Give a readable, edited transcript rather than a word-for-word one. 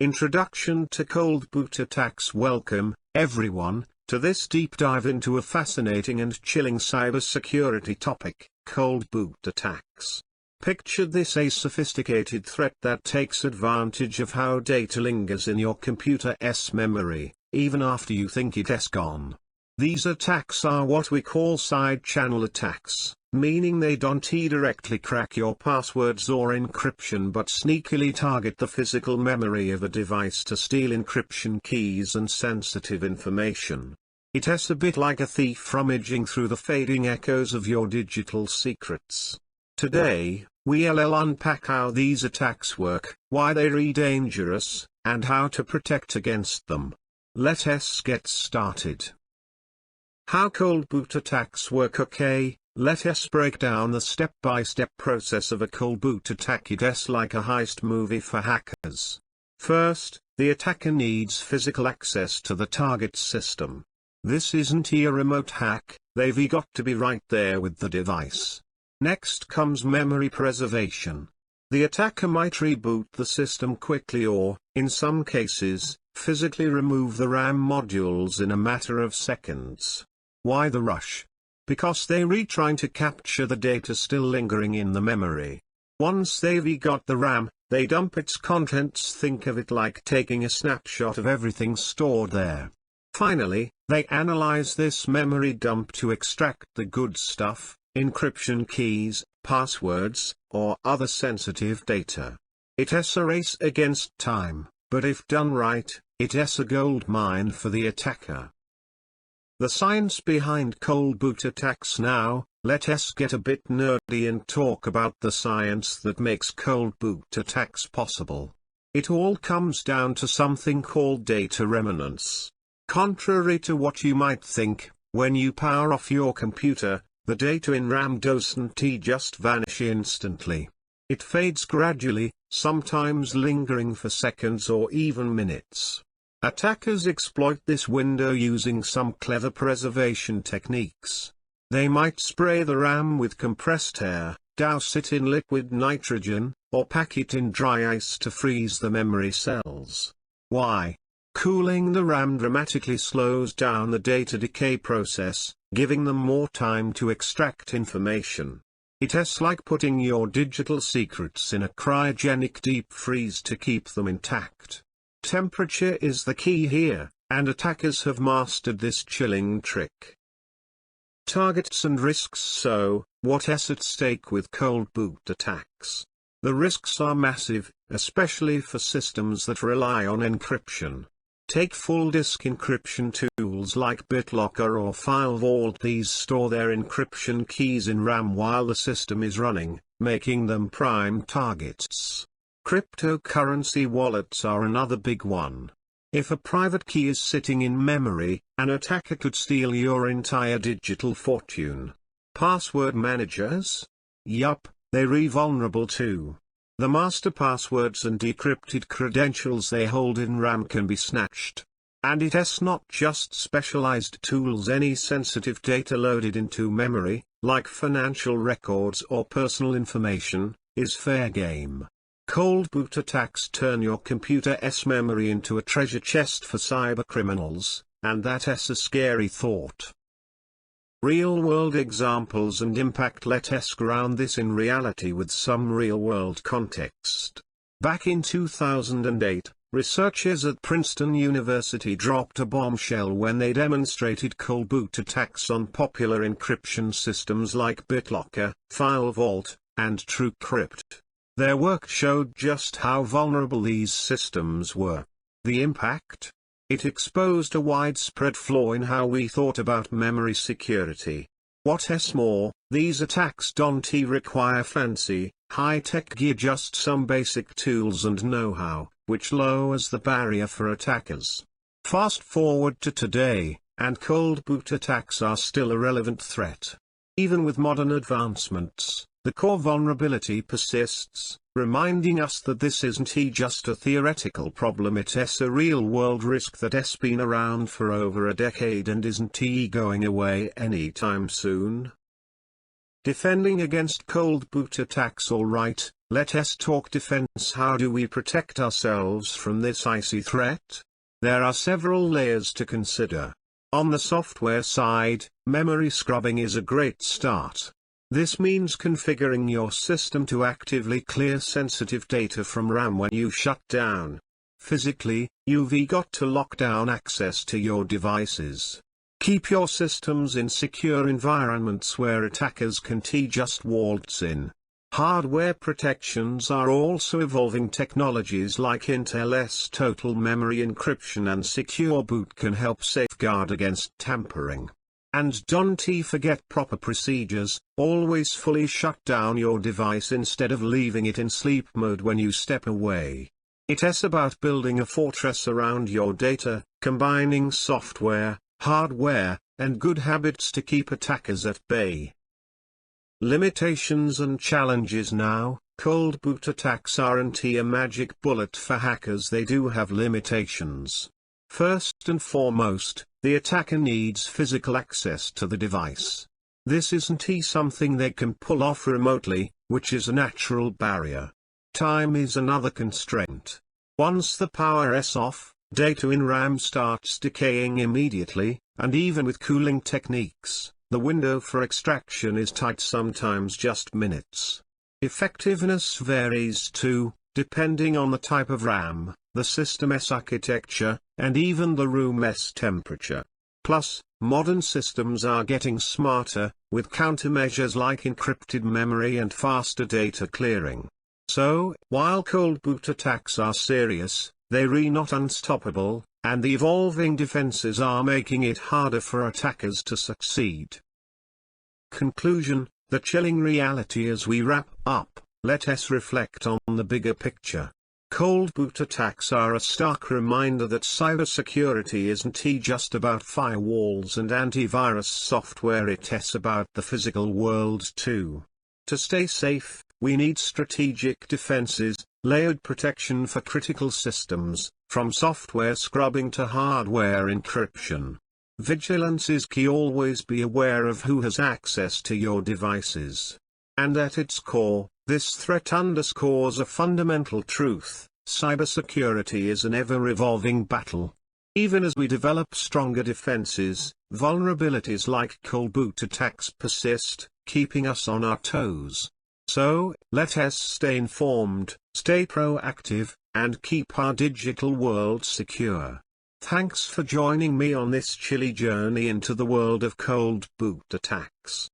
Introduction to Cold Boot Attacks. Welcome, everyone, to this deep dive into a fascinating and chilling cybersecurity topic, cold boot attacks. Picture this: a sophisticated threat that takes advantage of how data lingers in your computer's memory, even after you think it's gone. These attacks are what we call side-channel attacks, meaning they don't directly crack your passwords or encryption but sneakily target the physical memory of a device to steal encryption keys and sensitive information. It's a bit like a thief rummaging through the fading echoes of your digital secrets. Today, we'll unpack how these attacks work, why they're dangerous, and how to protect against them. Let's get started. How cold boot attacks work. Okay, let's break down the step-by-step process of a cold boot attack. It's like a heist movie for hackers. First, the attacker needs physical access to the target system. This isn't a remote hack, they've got to be right there with the device. Next comes memory preservation. The attacker might reboot the system quickly or, in some cases, physically remove the RAM modules in a matter of seconds. Why the rush? Because they're trying to capture the data still lingering in the memory. Once they've got the RAM, they dump its contents. Think of it like taking a snapshot of everything stored there. Finally, they analyze this memory dump to extract the good stuff, encryption keys, passwords, or other sensitive data. It's a race against time, but if done right, it's a gold mine for the attacker. The science behind cold boot attacks. Now, let's get a bit nerdy and talk about the science that makes cold boot attacks possible. It all comes down to something called data remnants. Contrary to what you might think, when you power off your computer, the data in RAM doesn't just vanish instantly. It fades gradually, sometimes lingering for seconds or even minutes. Attackers exploit this window using some clever preservation techniques. They might spray the RAM with compressed air, douse it in liquid nitrogen, or pack it in dry ice to freeze the memory cells. Why? Cooling the RAM dramatically slows down the data decay process, giving them more time to extract information. It's like putting your digital secrets in a cryogenic deep freeze to keep them intact. Temperature is the key here, and attackers have mastered this chilling trick. Targets and risks. So, what's at stake with cold boot attacks? The risks are massive, especially for systems that rely on encryption. Take full disk encryption tools like BitLocker or FileVault. These store their encryption keys in RAM while the system is running, making them prime targets. Cryptocurrency wallets are another big one. If a private key is sitting in memory, an attacker could steal your entire digital fortune. Password managers? Yup, they're vulnerable too. The master passwords and decrypted credentials they hold in RAM can be snatched. And it's not just specialized tools. Any sensitive data loaded into memory, like financial records or personal information, is fair game. Cold boot attacks turn your computer's memory into a treasure chest for cybercriminals, and that's a scary thought. Real-world examples and impact. Let's ground this in reality with some real-world context. Back in 2008, researchers at Princeton University dropped a bombshell when they demonstrated cold boot attacks on popular encryption systems like BitLocker, FileVault, and TrueCrypt. Their work showed just how vulnerable these systems were. The impact? It exposed a widespread flaw in how we thought about memory security. What's more, these attacks don't require fancy, high-tech gear, just some basic tools and know-how, which lowers the barrier for attackers. Fast forward to today, and cold boot attacks are still a relevant threat. Even with modern advancements, the core vulnerability persists, reminding us that this isn't just a theoretical problem. It's a real-world risk that's been around for over a decade and isn't going away anytime soon. Defending against cold boot attacks. Alright, let us talk defense. How do we protect ourselves from this icy threat? There are several layers to consider. On the software side, memory scrubbing is a great start. This means configuring your system to actively clear sensitive data from RAM when you shut down. Physically, you've got to lock down access to your devices. Keep your systems in secure environments where attackers can just waltz in. Hardware protections are also evolving. Technologies like Intel's total memory encryption and secure boot can help safeguard against tampering. And don't forget proper procedures. Always fully shut down your device instead of leaving it in sleep mode when you step away. It's about building a fortress around your data, combining software, hardware, and good habits to keep attackers at bay. Limitations and challenges. Now, cold boot attacks aren't a magic bullet for hackers. They do have limitations. First and foremost, the attacker needs physical access to the device. This isn't something they can pull off remotely, which is a natural barrier. Time is another constraint. Once the power is off, data in RAM starts decaying immediately, and even with cooling techniques, the window for extraction is tight, sometimes just minutes. Effectiveness varies too, depending on the type of RAM, the system's architecture, and even the room's temperature. Plus, modern systems are getting smarter, with countermeasures like encrypted memory and faster data clearing. So, while cold boot attacks are serious, they're not unstoppable, and the evolving defenses are making it harder for attackers to succeed. Conclusion: the chilling reality. As we wrap up, let us reflect on the bigger picture. Cold boot attacks are a stark reminder that cybersecurity isn't just about firewalls and antivirus software. It's about the physical world too. To stay safe, we need strategic defenses, layered protection for critical systems, from software scrubbing to hardware encryption. Vigilance is key. Always be aware of who has access to your devices. And at its core, this threat underscores a fundamental truth: cybersecurity is an ever-evolving battle. Even as we develop stronger defenses, vulnerabilities like cold boot attacks persist, keeping us on our toes. So, let us stay informed, stay proactive, and keep our digital world secure. Thanks for joining me on this chilly journey into the world of cold boot attacks.